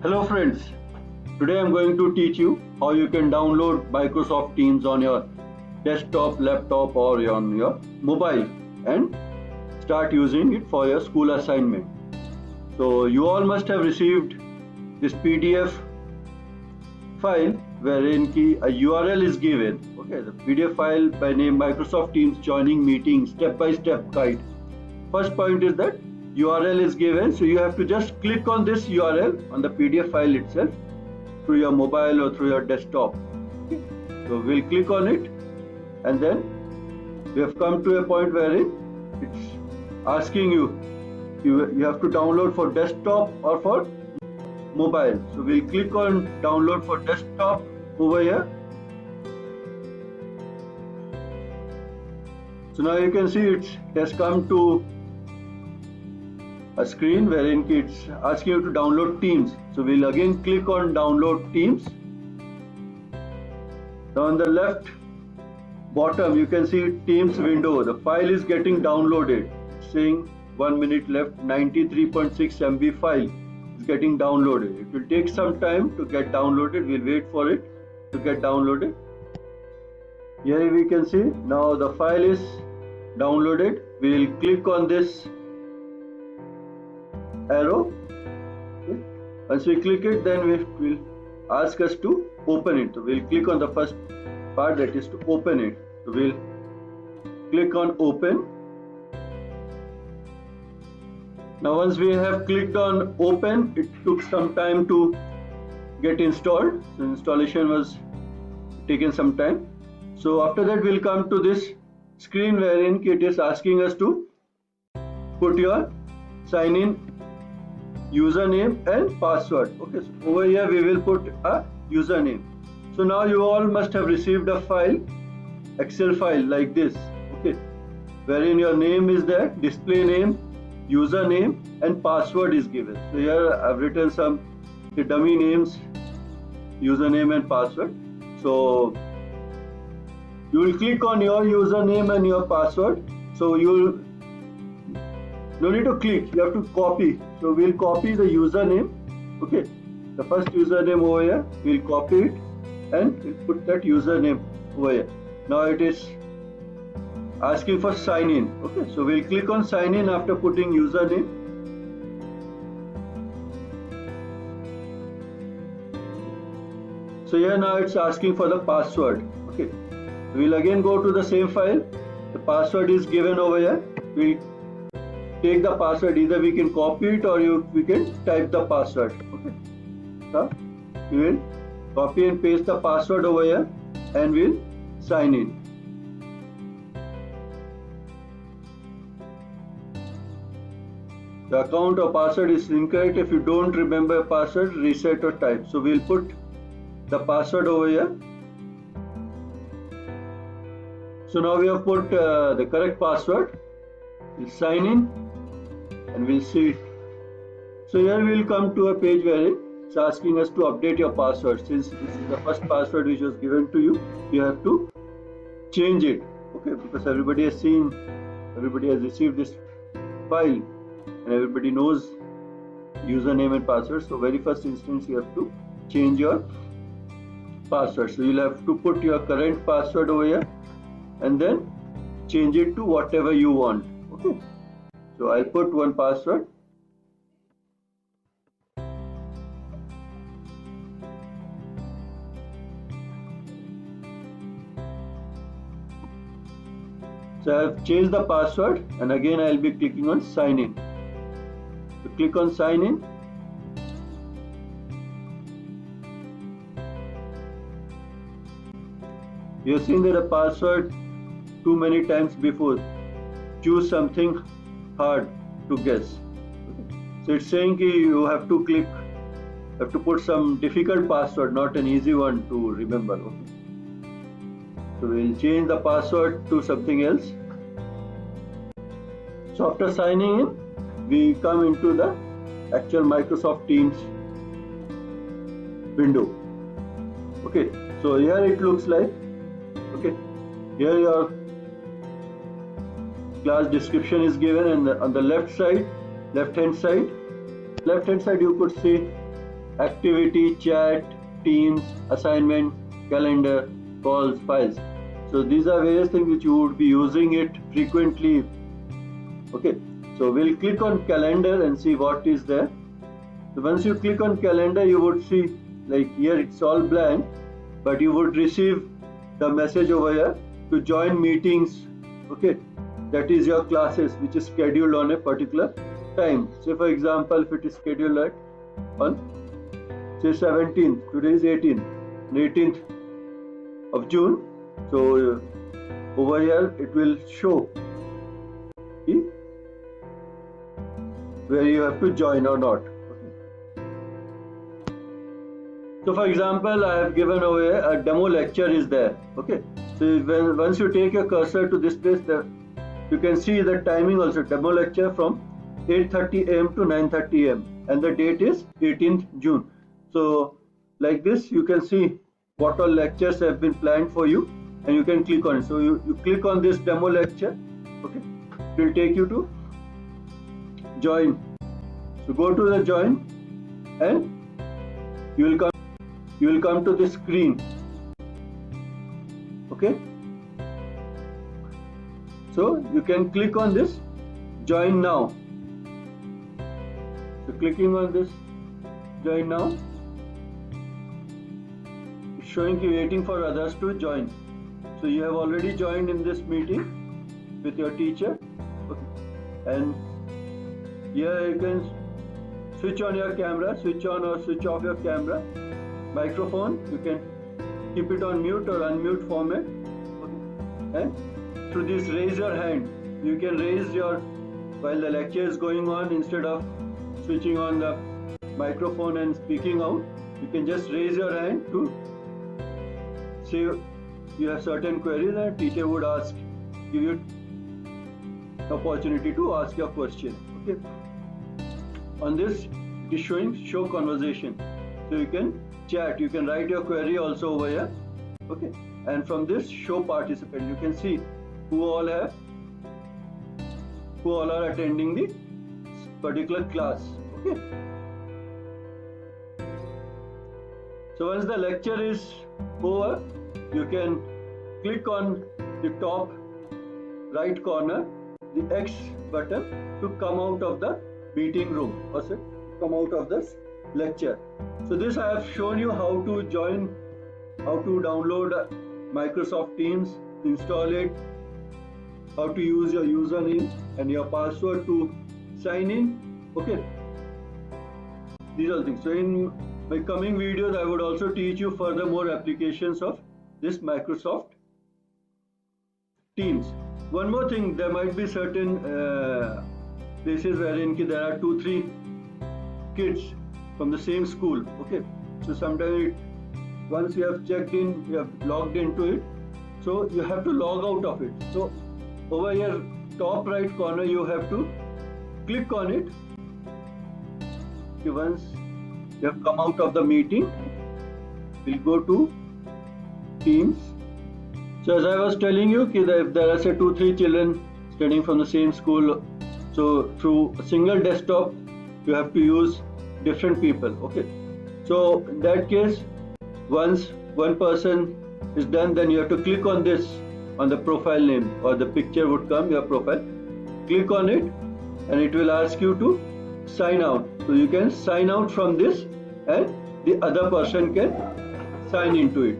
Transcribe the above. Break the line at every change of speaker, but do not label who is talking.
Hello friends, today I'm going to teach you how you can download Microsoft Teams on your desktop, laptop or on your mobile and start using it for your school assignment. So you all must have received this PDF file wherein a URL is given. Okay, the PDF file by name Microsoft Teams joining meeting step-by-step guide. First point is that URL is given, so you have to just click on this URL on the PDF file itself through your mobile or through your desktop. Okay. So we'll click on it, and then we have come to a point where it's asking you have to download for desktop or for mobile. So we'll click on download for desktop over here. So now you can see it has come to a screen wherein it's asking you to download Teams. So we'll again click on download Teams. Now on the left bottom you can see Teams window. The file is getting downloaded. It's saying 1 minute left, 93.6 MB file is getting downloaded. It will take some time to get downloaded. We'll wait for it to get downloaded. Here we can see now the file is downloaded. We'll click on this arrow. Okay. Once we click it, then it will ask us to open it. So we'll click on the first part, that is to open it. So we'll click on open. Now once we have clicked on open, it took some time to get installed. So installation was taken some time. So after that we'll come to this screen wherein it is asking us to put your sign in username and password. Okay, so over here we will put a username. So now you all must have received a file, Excel file like this, okay, wherein your name is there, display name, username and password is given. So here I've written some dummy names, username and password. So you will click on your username and your password. So you'll no need to click, you have to copy. So we'll copy the username. Okay, the first username over here, we'll copy it and we'll put that username over here. Now it is asking for sign in. Okay, so we'll click on sign in after putting username. So here now it's asking for the password. Okay, we'll again go to the same file. The password is given over here. We'll take the password, either we can copy it or we can type the password. Okay, so we will copy and paste the password over here and we'll sign in. The account or password is incorrect. If you don't remember a password, reset or type. So we'll put the password over here. So now we have put the correct password. We'll sign in and we'll see it. So here we'll come to a page where it's asking us to update your password. Since this is the first password which was given to you, you have to change it. Okay, because everybody has received this file and everybody knows username and password. So very first instance you have to change your password. So you'll have to put your current password over here and then change it to whatever you want. Okay, so I'll put one password. So I've changed the password and again I'll be clicking on sign in. So click on sign in. You have seen that a password too many times before. Choose something hard to guess. So it's saying you have to put some difficult password, not an easy one to remember. Okay. So we'll change the password to something else. So after signing in, we come into the actual Microsoft Teams window. Okay, so here it looks like, okay, here your class description is given, and on the left hand side you could see activity, chat, teams, assignment, calendar, calls, files. So these are various things which you would be using it frequently. Okay, so we'll click on calendar and see what is there. So once you click on calendar, you would see, like here it's all blank, but you would receive the message over here to join meetings. Okay, that is your classes which is scheduled on a particular time. Say for example, if it is scheduled at on say 17th, today is 18th, 18th of June. So over here it will show where you have to join or not. So for example, I have given away a demo lecture is there. Okay, so once you take your cursor to this place, you can see the timing also. Demo lecture from 8:30 a.m. to 9:30 a.m. and the date is 18th June. So like this, you can see what all lectures have been planned for you, and you can click on it. So you click on this demo lecture. Okay, it will take you to join. So go to the join, and you will come to this screen. Okay, so you can click on this join now. So clicking on this join now, it's showing you waiting for others to join. So you have already joined in this meeting with your teacher. Okay. And here you can switch on your camera, switch on or switch off your camera. Microphone, you can keep it on mute or unmute format. Okay. And through this raise your hand, you can raise your, while the lecture is going on, instead of switching on the microphone and speaking out, you can just raise your hand to say you have certain queries, and teacher would ask, give you opportunity to ask your question. Okay. On this, it is showing show conversation. So you can chat, you can write your query also over here. Okay. And from this show participant, you can see who all are attending the particular class. Okay. So once the lecture is over, you can click on the top right corner, the X button, to come out of the meeting room, or say come out of this lecture. So this I have shown you how to join, how to download Microsoft Teams, install it, how to use your username and your password to sign in. Okay, these are things. So in my coming videos, I would also teach you further more applications of this Microsoft Teams. One more thing, there might be certain places wherein there are 2-3 kids from the same school. Okay, so sometimes once you have checked in, you have logged into it, so you have to log out of it. So over here top right corner, you have to click on it. Okay, once you have come out of the meeting, we'll go to Teams. So as I was telling you, if there are say 2-3 children studying from the same school, so through a single desktop you have to use different people. Okay, so in that case, once one person is done, then you have to click on this, on the profile name, or the picture would come, your profile. Click on it and it will ask you to sign out. So you can sign out from this and the other person can sign into it.